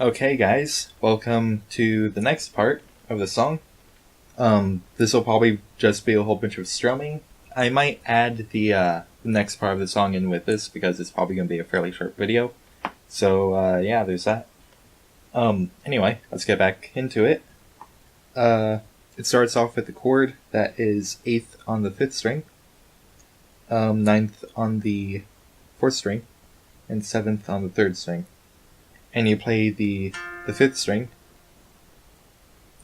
Okay, guys, welcome to the next part of the song. This will probably just be a whole bunch of strumming. I might add the next part of the song in with this because it's probably going to be a fairly short video. So, yeah, there's that. Anyway, let's get back into it. It starts off with the chord that is 8th on the 5th string, 9th on the 4th string, and 7th on the 3rd string. And you play the 5th string,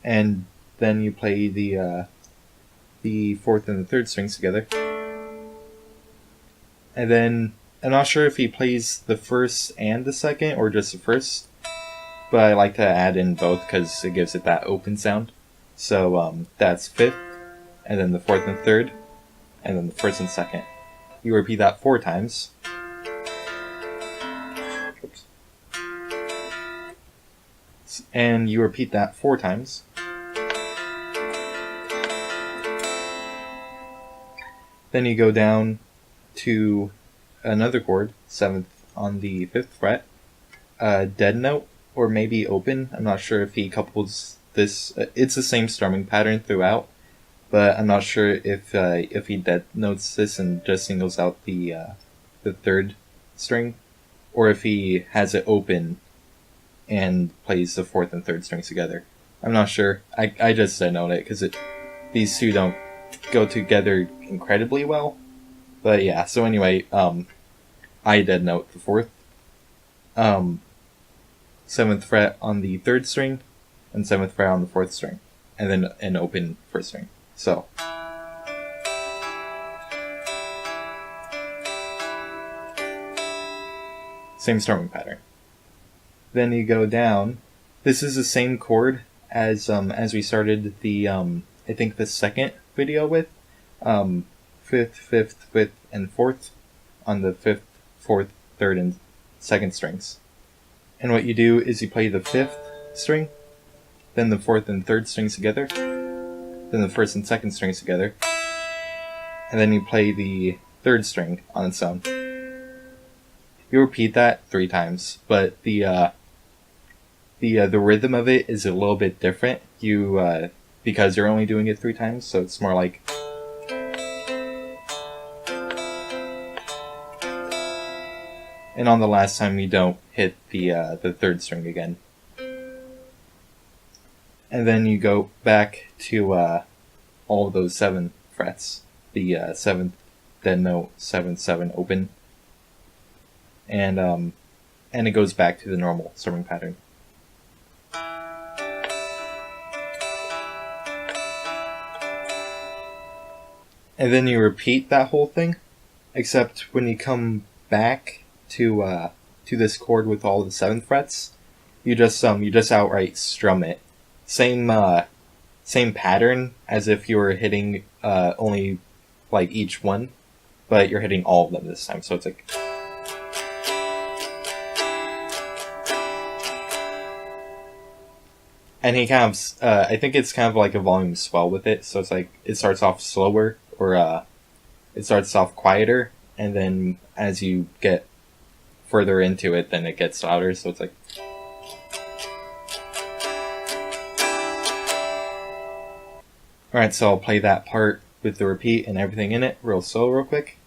and then you play the 4th and the 3rd strings together. And then, I'm not sure if he plays the 1st and the 2nd, or just the 1st, but I like to add in both because it gives it that open sound. So that's 5th, and then the 4th and 3rd, and then the 1st and 2nd. You repeat that 4 times. Oops. And you repeat that 4 times. Then you go down to another chord, 7th on the 5th fret, dead note, or maybe open. I'm not sure if he couples this. It's the same strumming pattern throughout, but I'm not sure if he dead notes this and just singles out the 3rd string, or if he has it open and plays the 4th and 3rd strings together. I'm not sure. I just dead note it because these two don't go together incredibly well. But yeah, so anyway, I dead note the 4th, 7th fret on the 3rd string, and 7th fret on the 4th string, and then an open 1st string. So same strumming pattern. Then you go down. This is the same chord as we started the I think the 2nd video with 5th, 5th, 5th, and 4th on the 5th, 4th, 3rd, and 2nd strings. And what you do is you play the 5th string, then the 4th and 3rd strings together, then the 1st and 2nd strings together, and then you play the 3rd string on its own. You repeat that 3 times, but the rhythm of it is a little bit different. Because you're only doing it 3 times, so it's more like. And on the last time, you don't hit the 3rd string again. And then you go back to all of those 7 frets. The 7th dead note, 7th, 7 open. And it goes back to the normal strumming pattern. And then you repeat that whole thing, except when you come back to this chord with all the 7th frets, you just outright strum it. Same pattern as if you were hitting only like each one, but you're hitting all of them this time. So it's like. And he kind of, I think it's kind of like a volume swell with it. So it's like it starts off slower, or it starts off quieter, and then as you get further into it, then it gets louder. So it's like. Alright, so I'll play that part with the repeat and everything in it real slow real quick.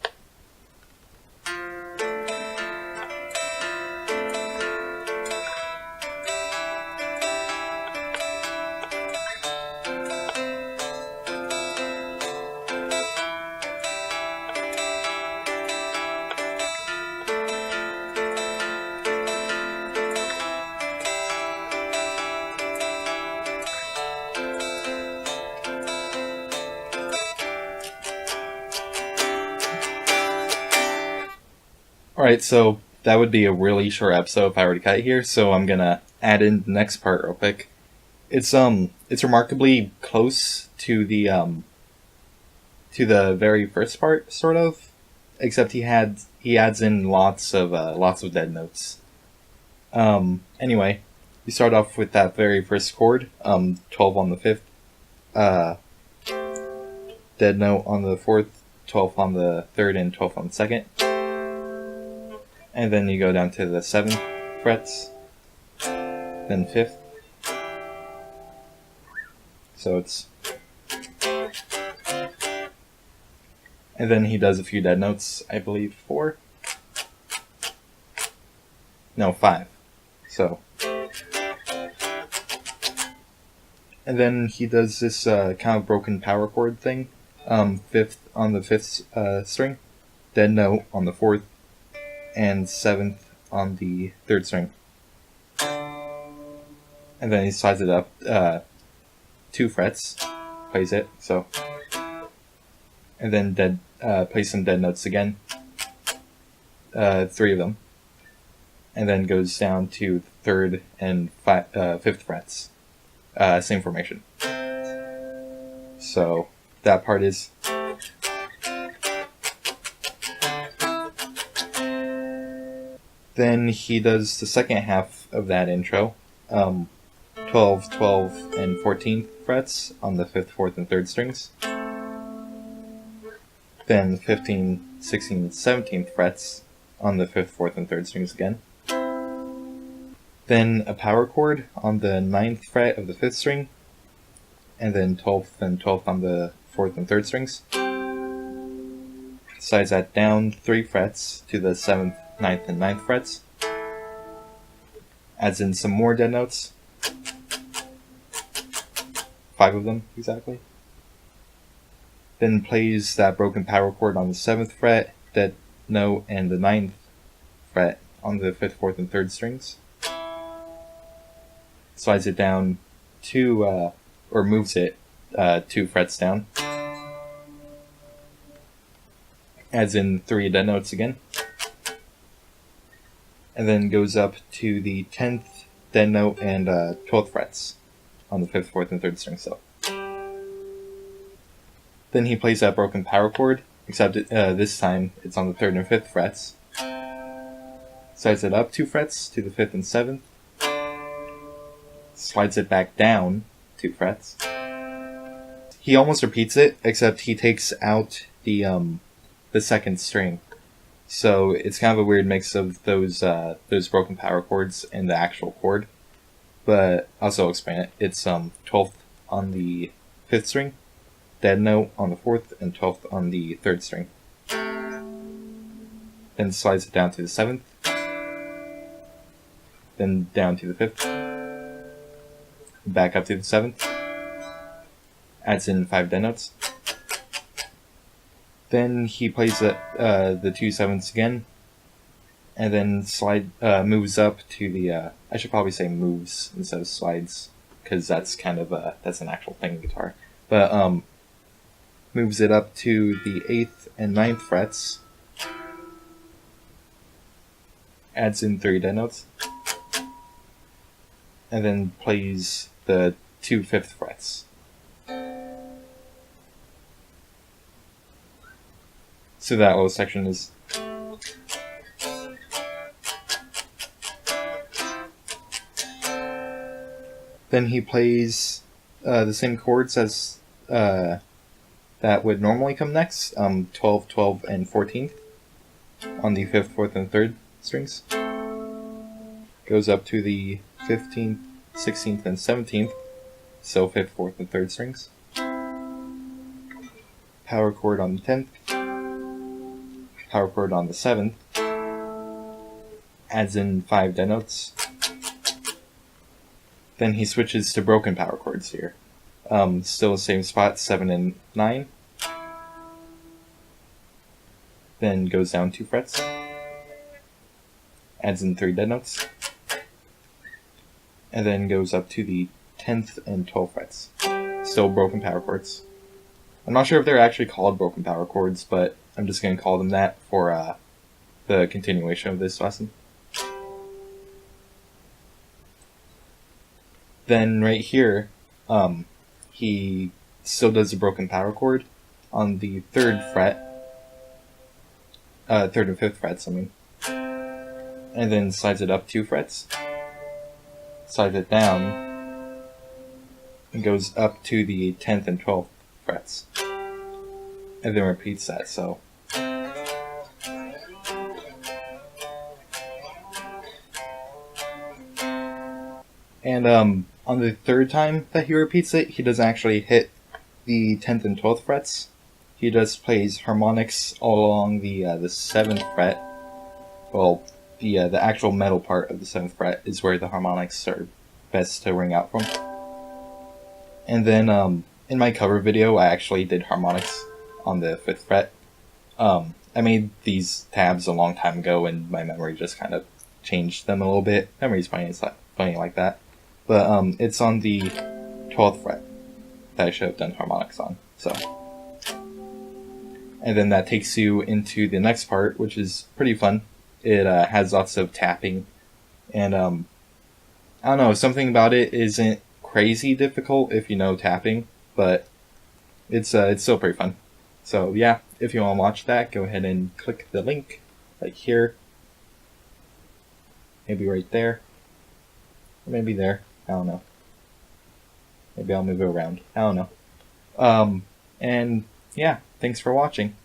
Alright, so that would be a really short episode if I were to cut here, so I'm gonna add in the next part real quick. It's remarkably close to the very first part, sort of, except he adds in lots of dead notes. Anyway, you start off with that very first chord, 12 on the 5th, dead note on the 4th, 12 on the 3rd, and 12 on the 2nd. And then you go down to the 7th frets, then 5th. So it's... And then he does a few dead notes, I believe 4? No, 5. So... And then he does this kind of broken power chord thing. 5th on the 5th string, dead note on the 4th, and 7th on the 3rd string. And then he slides it up 2 frets, plays it, so. And then plays some dead notes again, 3 of them. And then goes down to the 3rd and 5th frets. Same formation. So that part is. Then he does the second half of that intro, 12, 12, and 14th frets on the 5th, 4th, and 3rd strings. Then 15, 16, and 17th frets on the 5th, 4th, and 3rd strings again. Then a power chord on the 9th fret of the 5th string, and then 12th and 12th on the 4th and 3rd strings. Slides that down 3 frets to the 7th, 9th, and 9th frets. Adds in some more dead notes. 5 of them, exactly. Then plays that broken power chord on the 7th fret, dead note, and the 9th fret on the 5th, 4th, and 3rd strings. Slides it down 2, or moves it 2 frets down. Adds in 3 dead notes again. And then goes up to the 10th dead note and 12th frets on the 5th, 4th, and 3rd string. So then he plays that broken power chord, except this time it's on the 3rd and 5th frets. Slides it up 2 frets to the 5th and 7th. Slides it back down 2 frets. He almost repeats it, except he takes out the 2nd string. So it's kind of a weird mix of those broken power chords and the actual chord. But I'll also explain it. It's 12th on the 5th string, dead note on the 4th, and 12th on the 3rd string. Then slides it down to the 7th. Then down to the 5th. Back up to the 7th. Adds in 5 dead notes. Then he plays the 2 7ths again, and then moves up to the. I should probably say moves instead of slides, because that's kind of that's an actual thing in guitar. But moves it up to the 8th and 9th frets. Adds in 3 dead notes, and then plays the 2 5th frets. So that little section is. Then he plays the same chords as that would normally come next, 12, 12, and 14th on the 5th, 4th, and 3rd strings. Goes up to the 15th, 16th, and 17th, so 5th, 4th, and 3rd strings. Power chord on the 10th. Power chord on the 7th. Adds in 5 dead notes. Then he switches to broken power chords here. Still the same spot, 7 and 9. Then goes down 2 frets. Adds in 3 dead notes. And then goes up to the 10th and 12th frets. Still broken power chords. I'm not sure if they're actually called broken power chords, but I'm just going to call them that for the continuation of this lesson. Then right here, he still does a broken power chord on the 3rd fret, 3rd and 5th frets, I mean. And then slides it up 2 frets, slides it down, and goes up to the 10th and 12th frets. And then repeats that, so. And on the third time that he repeats it, he doesn't actually hit the 10th and 12th frets. He just plays harmonics all along the 7th fret. Well, the actual metal part of the 7th fret is where the harmonics are best to ring out from. And then in my cover video, I actually did harmonics on the 5th fret. I made these tabs a long time ago, and my memory just kind of changed them a little bit. Memory's funny, it's funny like that. But it's on the 12th fret that I should have done harmonics on. So, and then that takes you into the next part, which is pretty fun. It has lots of tapping, and I don't know, something about it isn't crazy difficult if you know tapping, but it's still pretty fun. So yeah, if you want to watch that, go ahead and click the link right here. Maybe right there. Or maybe there. I don't know. Maybe I'll move it around. I don't know. And yeah, thanks for watching.